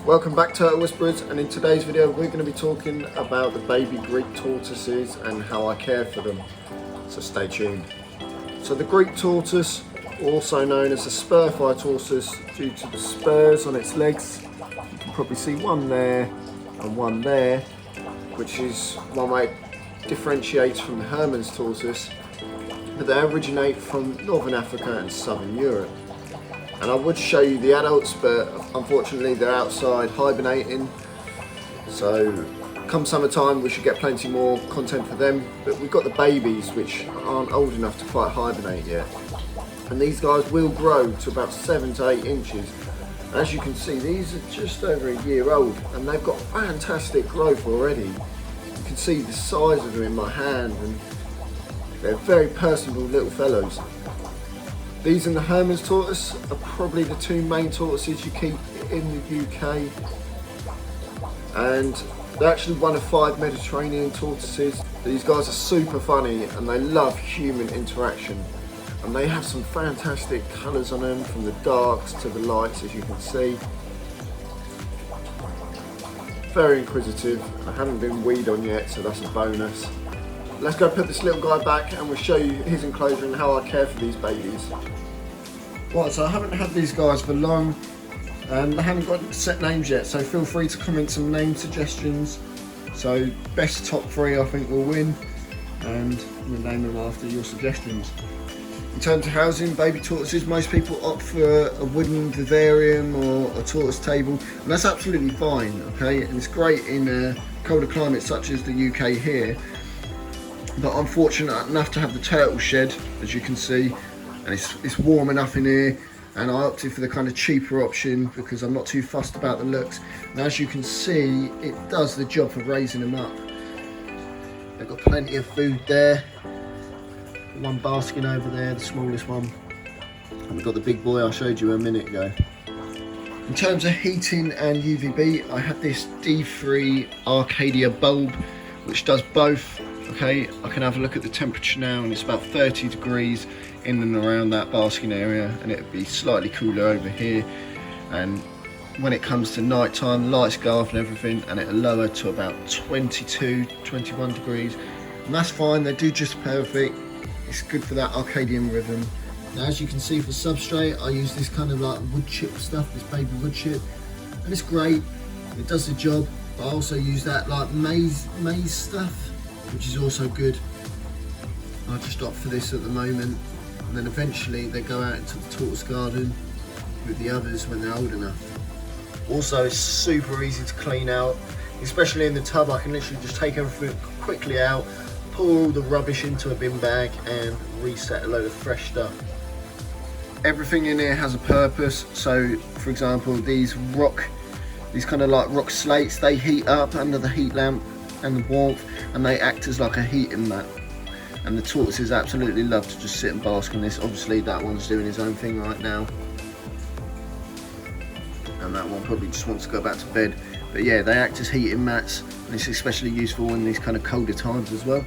Welcome back, Turtle Whisperers, and in today's video we're going to be talking about the baby Greek tortoises and how I care for them, so stay tuned. So the Greek tortoise, also known as the Spurthigh Tortoise due to the spurs on its legs, you can probably see one there and one there, which is one way it differentiates from the Hermann's tortoise, but they originate from Northern Africa and Southern Europe. And I would show you the adults, but unfortunately they're outside hibernating. So come summertime we should get plenty more content for them. But we've got the babies which aren't old enough to quite hibernate yet. And these guys will grow to about 7 to 8 inches. As you can see, these are just over a year old and they've got fantastic growth already. You can see the size of them in my hand and they're very personable little fellows. These and the Hermann's tortoise are probably the two main tortoises you keep in the UK, and they're actually one of 5 Mediterranean tortoises. These guys are super funny and they love human interaction, and they have some fantastic colours on them, from the darks to the lights, as you can see. Very inquisitive. I haven't been weed on yet, so that's a bonus. Let's go put this little guy back and we'll show you his enclosure and how I care for these babies. Right, so I haven't had these guys for long and I haven't got set names yet, so feel free to comment some name suggestions. So best top 3 I think will win, and we'll name them after your suggestions. In terms of housing baby tortoises, most people opt for a wooden vivarium or a tortoise table, and that's absolutely fine, okay? And it's great in colder climates such as the UK here. But I'm fortunate enough to have the turtle shed, as you can see, and it's warm enough in here, and I opted for the kind of cheaper option because I'm not too fussed about the looks. And as you can see, it does the job for raising them up. They've got plenty of food there. One basking over there, the smallest one. And we've got the big boy I showed you a minute ago. In terms of heating and UVB, I have this D3 Arcadia bulb, which does both. Okay, I can have a look at the temperature now and it's about 30 degrees in and around that basking area, and it'll be slightly cooler over here. And when it comes to night time, the lights go off and everything, and it'll lower to about 22, 21 degrees. And that's fine, they do just perfect. It's good for that Arcadian rhythm. Now, as you can see, for substrate, I use this kind of like wood chip stuff, this baby wood chip, and it's great. It does the job. But I also use that like maize stuff, which is also good. I just opt for this at the moment, and then eventually they go out into the tortoise garden with the others when they're old enough. Also, it's super easy to clean out, especially in the tub. I can literally just take everything quickly out, pour all the rubbish into a bin bag and reset a load of fresh stuff. Everything in here has a purpose. So for example, these kind of like rock slates, they heat up under the heat lamp and the warmth, and they act as like a heating mat, and the tortoises absolutely love to just sit and bask in this. Obviously that one's doing his own thing right now, and that one probably just wants to go back to bed. But yeah, they act as heating mats, and it's especially useful in these kind of colder times as well.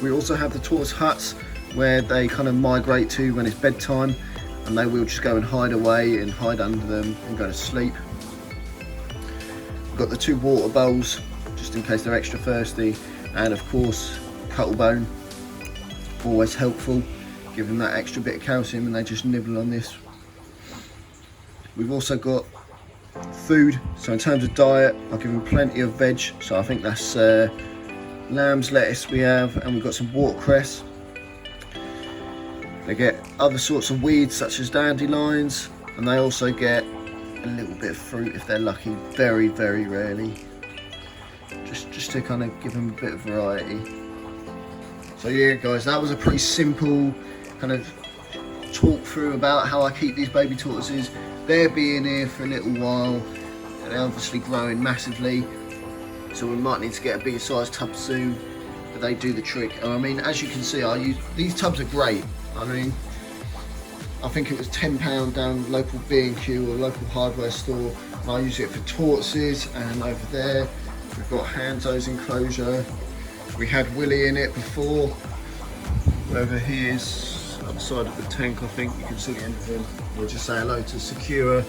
We also have the tortoise huts where they kind of migrate to when it's bedtime, and they will just go and hide away and hide under them and go to sleep. We've got the 2 water bowls just in case they're extra thirsty, and of course cuttlebone, always helpful, give them that extra bit of calcium and they just nibble on this. We've also got food, so in terms of diet I'll give them plenty of veg, so I think that's lamb's lettuce we have, and we've got some watercress. They get other sorts of weeds such as dandelions, and they also get a little bit of fruit if they're lucky, very rarely, just to kind of give them a bit of variety. So yeah guys, that was a pretty simple kind of talk through about how I keep these baby tortoises. They're being here for a little while and they're obviously growing massively, so we might need to get a bigger size tub soon, but they do the trick. And I mean, as you can see, these tubs are great. I mean, I think it was £10 down local B&Q or local hardware store, and I use it for tortoises. And over there we've got Hanzo's enclosure. We had Willie in it before. Over here's other side of the tank, I think you can see anything. We'll just say hello to Secure,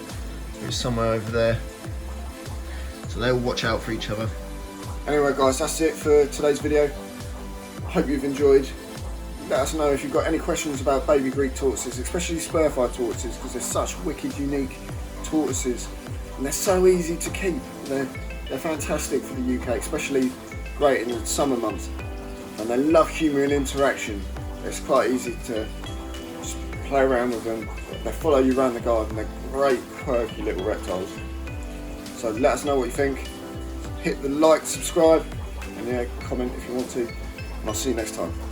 who's somewhere over there. so they all watch out for each other. Anyway guys, that's it for today's video. I hope you've enjoyed. Let us know if you've got any questions about baby Greek tortoises, especially Spurthigh tortoises, because they're such wicked unique tortoises and they're so easy to keep. They're fantastic for the UK, especially great in the summer months, and they love humour and interaction. It's quite easy to just play around with them. They follow you around the garden. They're great, quirky little reptiles. So let us know what you think. Hit the like, subscribe, and yeah, comment if you want to. And I'll see you next time.